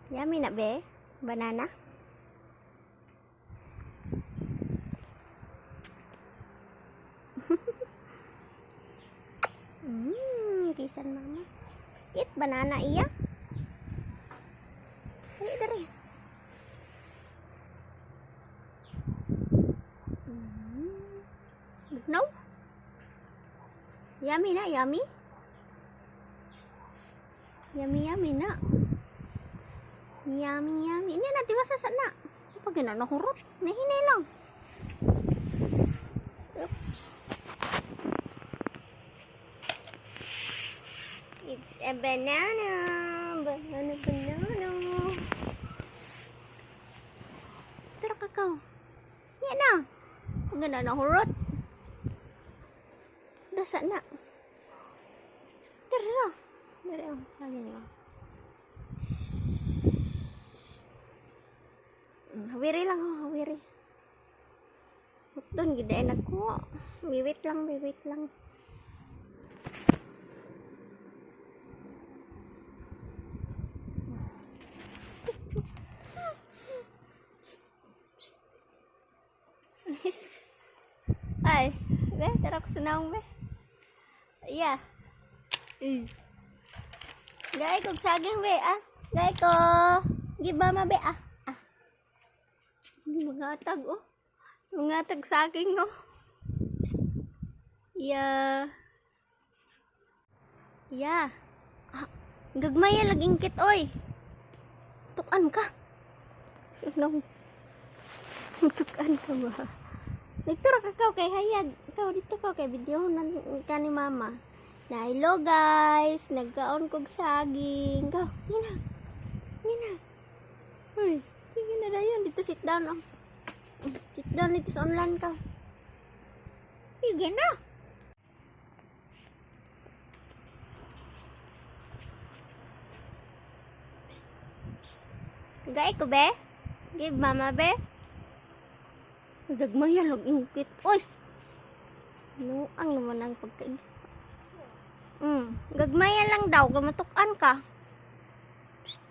Yummy na be? Banana? Kisan mama. Eat banana iya. Dali, dali. No? Yummy na, yummy? Yummy, yummy na. Yummy, yummy. Ini na, tiba sa na. Pag nahurot, nahinay lang. Oops. It's a banana. Banana, banana. Tara kakao. Yan na. Pag nahurot. Dasa na. Tara. Dari ang lagi nga. Hawiri lang ho, hawiri. Doon gidain ako. Biwit lang, biwit lang. Ay, be, tara ko sunawang be. Yeah. Gay kog saging be ah. Gay ko. Giba ma be ah. Mangatag oh. Mangatag saging oh. Yeah. Yeah. Gagmaya laging kit oy. Tukan ka. No. Tukan ka ba? Dito ra ka kay hayag. Ikaw dito ka kay video nan ka ni mama. Na hello guys, nagkaon kog saging. Go, sige na. Sige na. Hoy, sige na dayon dito sit down oh. Sit down dito sa online ka. Sige na. Gay ko be? Give mama be? Gagmaya log ingkit. Oy. No, ang naman ang pagkain. Gagmaya lang daw, gamatukan ka. Psst.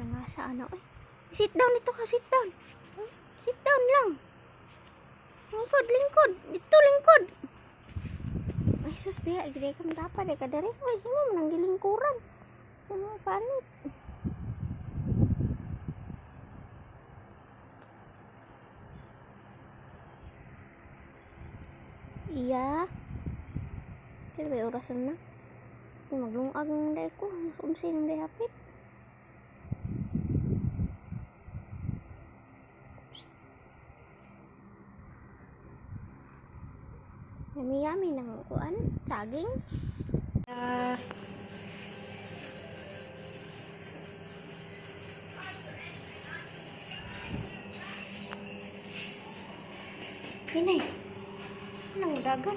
Nangasa ano eh. Sit down dito ka, sit down. Sit down lang. Lingkod, lingkod. Dito lingkod. Ay sus, diya, igday kang dapat eh kadari. Uy, sino mo nang gilingkuran? Ano, panit. Iya. Kaya ba orasan na? Maglungag ng day ko. Sumsi ng day hapit. Yummy-yummy ng kuan. Saging. Ini. Nang dagan.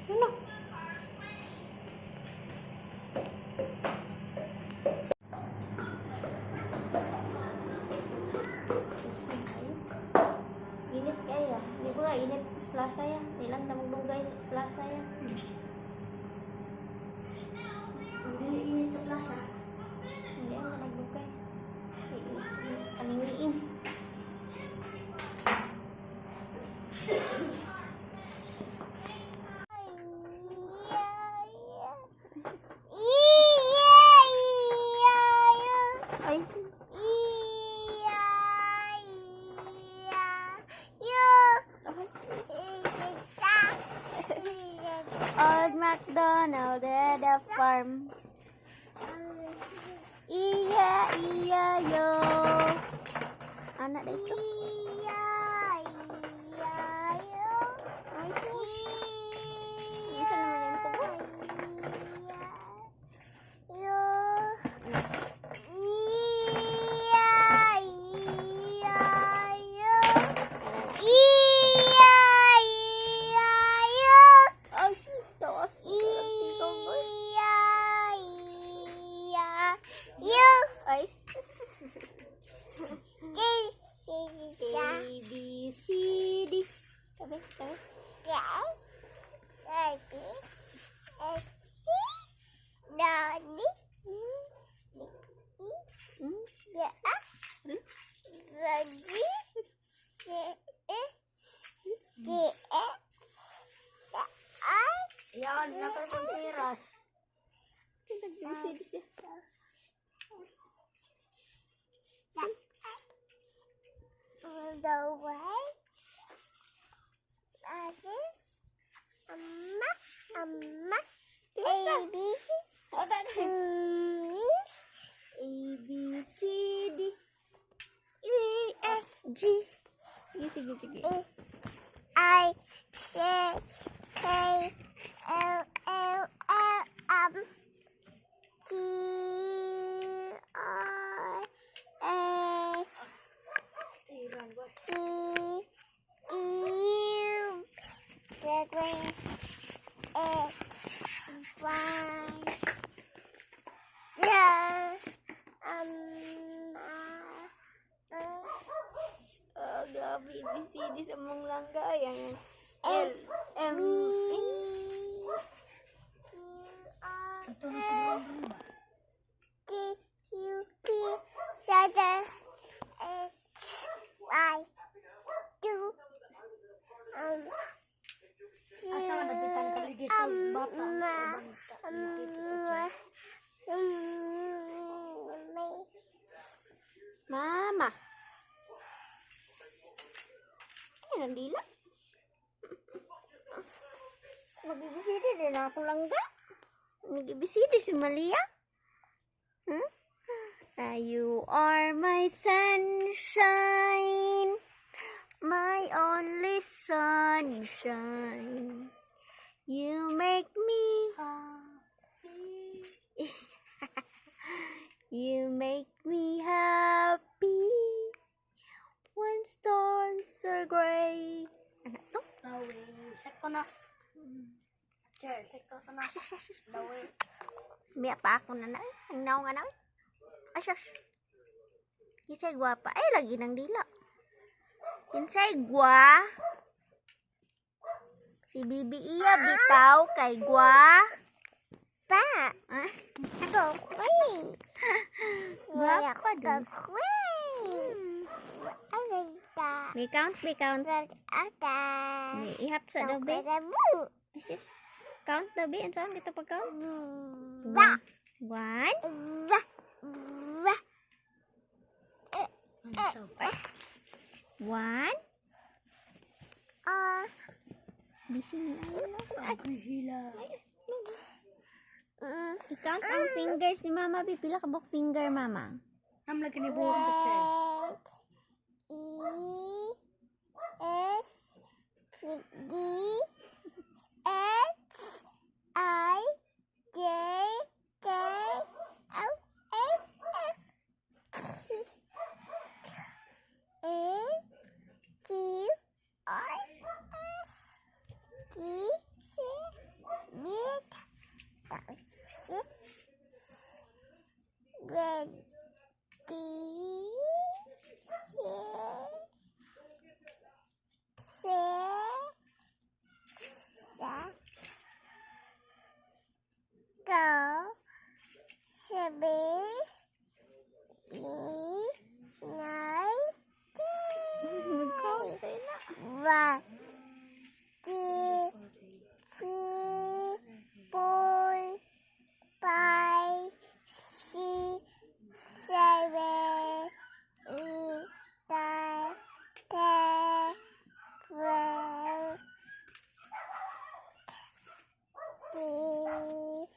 Ano? Init kaya. Di ba init sa plaza ya? Ilan tamang dugay sa plaza ya? Hindi init sa plaza. Hindi ang nagdugay. Kalingiin. Old MacDonald at the farm. Iya, iya, yo. Anak dah itu. Iya, iya, yo. Bisa nemenin aku. Yo. Iya, iya, yo. Iya, iya, yo. Asus, tawas. Iya, iya. A, B, C, D. Sabi. Yan, napapansiras. Nag-ABCD siya. The way as it amma ABC A, B, C, D, E, F, G. Sige. I C K L L M T I S T D seven X Y Oh, grabe. ABCD sa mong langga. Ayan. L, M, N. Ito na sa mga ba? T U P seven X Y two Asa nga nagbitan ka lagi sa bata? Mama. Ayan ang dila. Mag-ABCD din ako langga. Nag-ABCD si Malia. You are my sunshine, my only sunshine. You make me happy. You make me happy when stars are gray. Ano to? Dawi. Set ko na. Sir, set ko na. Dawi. May pa ako na na. Ang naong nga na. Ay, shush. Kinsay gwapa. Ay, lagi ng dila. Kinsay gwa. Si Bibi iya bitaw kay gwa. Pa, Ah, go away. gwapa dun. May count. May ihap sa dobe. Ay, shit. Count dobe. Ano saan kita pag-count? One. Ano to? One. Busy niya. Ako sila. I-count ang fingers ni Mama. Pila ka buk finger, Mama? Nam lagi ni buong ka, sir. S D X I J K L M N Q R S T C V One, two, three, four, five, six, seven, eight, nine, 10, 12, 13,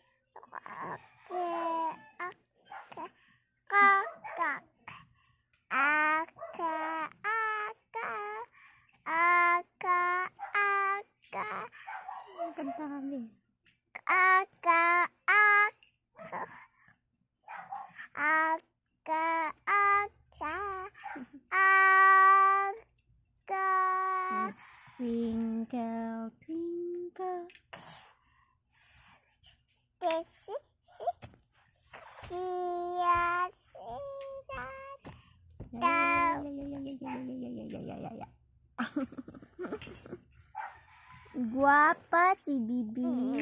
Ang kanta kami. Twinkle, twinkle. This is ya. Guapa si Bibi.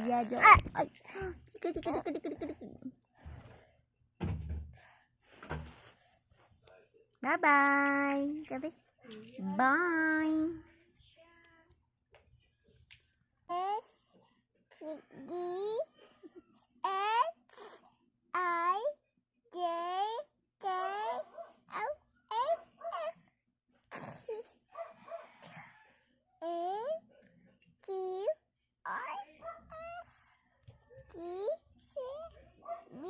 Iya dong. Ay. Cika. Bye-bye. Gabi. Bye. S D X I J K L M N Q R S T C V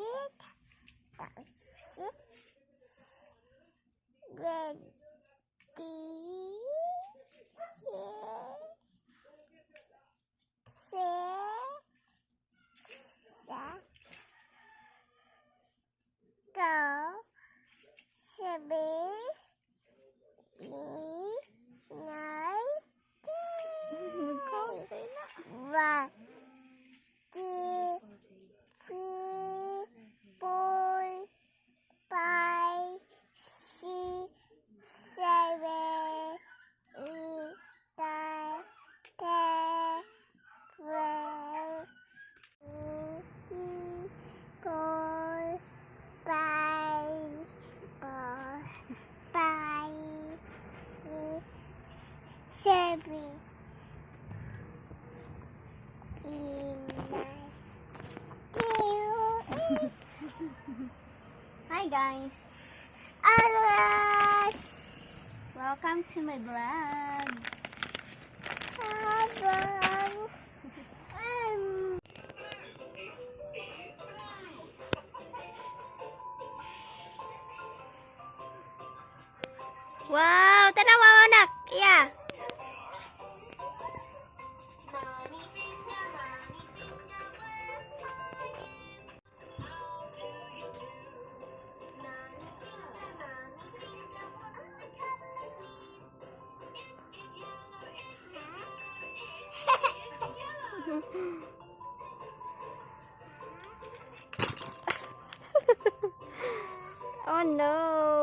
One, two, three, four, five, six, seven, eight, nine, 10, 12, 3, 4, 5, 6, 7, 8, 9, 10. Hi guys. Alas! Welcome to my vlog. Habang Wow, tanawa anak. Iya. Oh no.